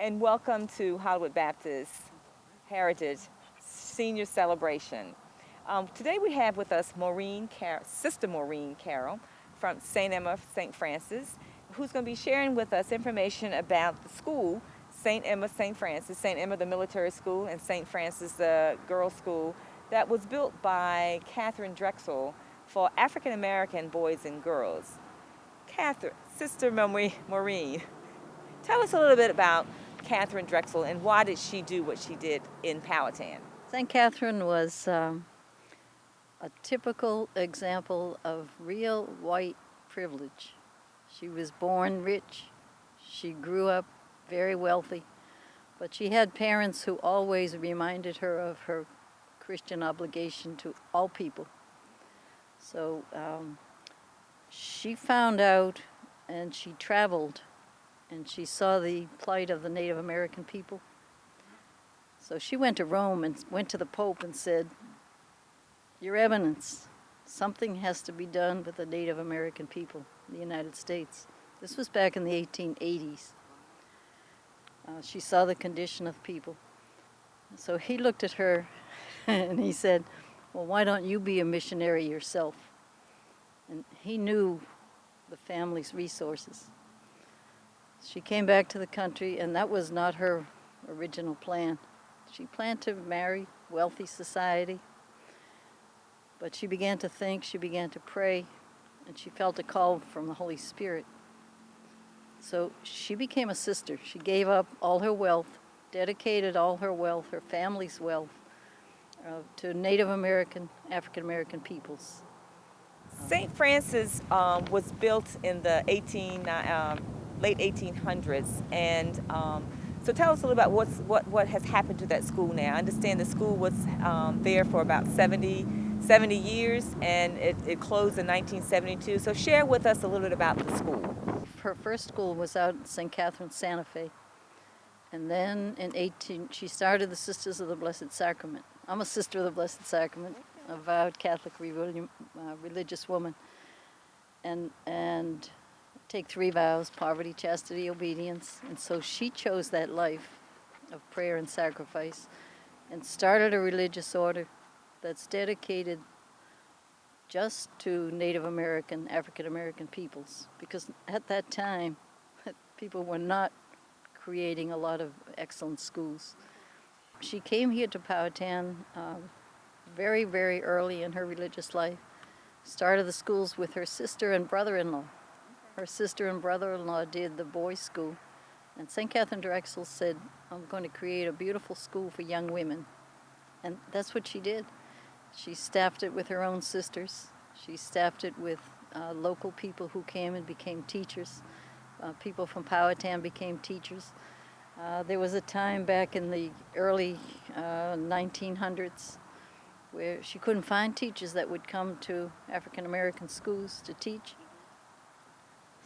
and welcome to Hollywood Baptist Heritage Senior Celebration. Today we have with us Sister Maureen Carroll from St. Emma St. Francis, who's going to be sharing with us information about the school, St. Emma St. Francis, St. Emma the military school, and St. Francis the girls' school that was built by Catherine Drexel for African American boys and girls. Sister Maureen, tell us a little bit about Catherine Drexel and why did she do what she did in Powhatan? St. Catherine was a typical example of real white privilege. She was born rich. She grew up very wealthy, but she had parents who always reminded her of her Christian obligation to all people. So she found out and she traveled and she saw the plight of the Native American people. So she went to Rome and went to the Pope and said, "Your Eminence, something has to be done with the Native American people in the United States." This was back in the 1880s. She saw the condition of people. So he looked at her and he said, "Well, why don't you be a missionary yourself?" And he knew the family's resources. She came back to the country, and that was not her original plan. She planned to marry wealthy society, but she began to think, she began to pray, and she felt a call from the Holy Spirit. So she became a sister. She gave up all her wealth, dedicated all her wealth, her family's wealth, to Native American, African American peoples. St. Francis was built in the late 1800s, and so tell us a little about what has happened to that school now. I understand the school was there for about 70 years, and it closed in 1972. So share with us a little bit about the school. Her first school was out at St. Catherine, Santa Fe. And then she started the Sisters of the Blessed Sacrament. I'm a Sister of the Blessed Sacrament, a vowed Catholic religious woman. And take 3 vows: poverty, chastity, obedience. And so she chose that life of prayer and sacrifice and started a religious order that's dedicated just to Native American, African American peoples. Because at that time, people were not creating a lot of excellent schools. She came here to Powhatan very, very early in her religious life. Started the schools with her sister and brother-in-law. Her sister and brother-in-law did the boys' school. And St. Catherine Drexel said, "I'm going to create a beautiful school for young women." And that's what she did. She staffed it with her own sisters. She staffed it with local people who came and became teachers. People from Powhatan became teachers. There was a time back in the early 1900s where she couldn't find teachers that would come to African American schools to teach.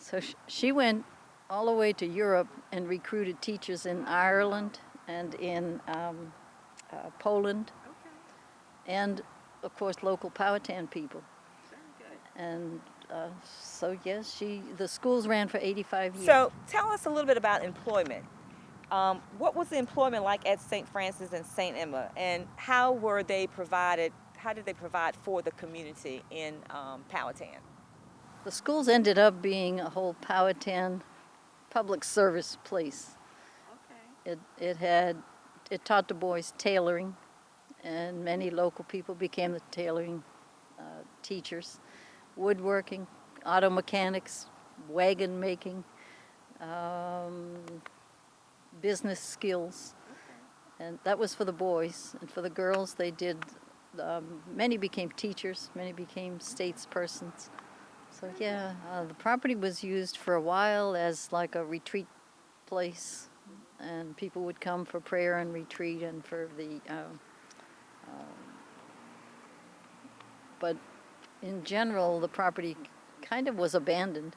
So she went all the way to Europe and recruited teachers in Ireland and in Poland, and of course local Powhatan people. And so yes, the schools ran for 85 years. So tell us a little bit about employment. What was the employment like at St. Francis and St. Emma, and how were they provided? How did they provide for the community in Powhatan? The schools ended up being a whole Powhatan public service place. Okay. It taught the boys tailoring, and many local people became the tailoring teachers. Woodworking, auto mechanics, wagon making, business skills, and that was for the boys. And for the girls, they did. Many became teachers. Many became statespersons. So yeah, the property was used for a while as like a retreat place, and people would come for prayer and retreat and for the. But in general, the property kind of was abandoned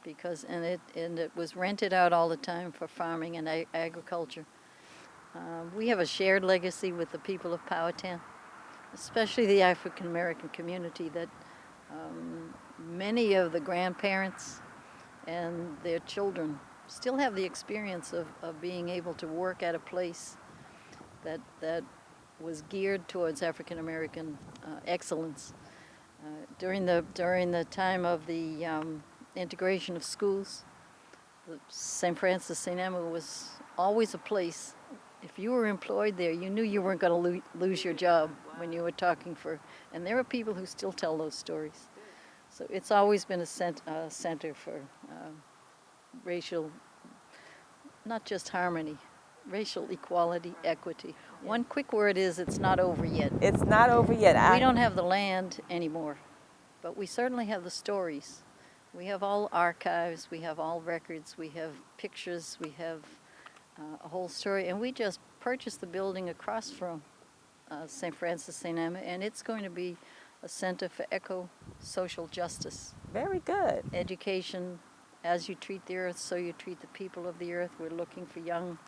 because it was rented out all the time for farming and agriculture. We have a shared legacy with the people of Powhatan, especially the African American community, that many of the grandparents and their children still have the experience of being able to work at a place that was geared towards African American excellence. During the time of the integration of schools, St. Francis St. Emma was always a place. If you were employed there, you knew you weren't going to lose your job when you were talking for. And there are people who still tell those stories. So it's always been a center for racial, not just harmony, racial equality, equity. One quick word is it's not over yet. It's not over yet. We don't have the land anymore, but we certainly have the stories. We have all archives, we have all records, we have pictures, we have a whole story. And we just purchased the building across from St. Francis St. Emma, and it's going to be a center for eco-social justice. Very good. Education, as you treat the earth, so you treat the people of the earth. We're looking for young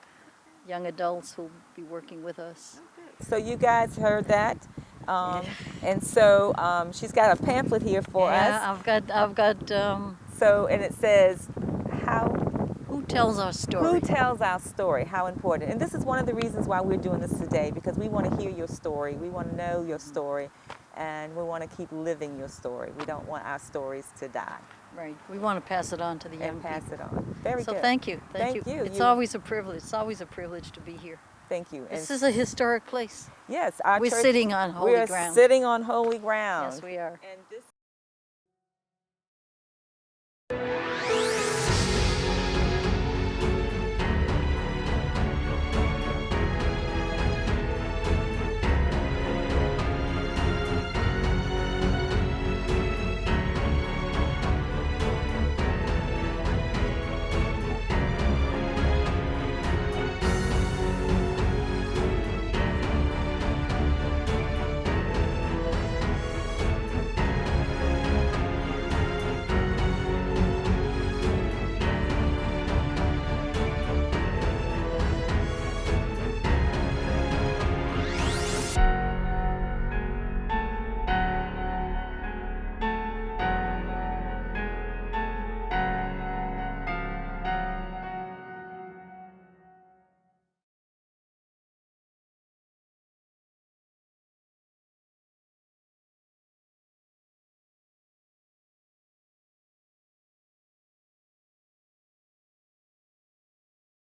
adults who'll be working with us. So you guys heard that. And so she's got a pamphlet here for us. Yeah, I've got. So, and it says, Who tells our story? Who tells our story? How important. And this is one of the reasons why we're doing this today, because we want to hear your story. We want to know your story, and we want to keep living your story. We don't want our stories to die. Right. We want to pass it on to the young And pass people. it on. Very So good. thank you. Thank you. It's always a privilege. It's always a privilege to be here. Thank you. This is a historic place. Yes, our We're church, sitting on holy we are ground. sitting on holy ground. Yes, we are. And this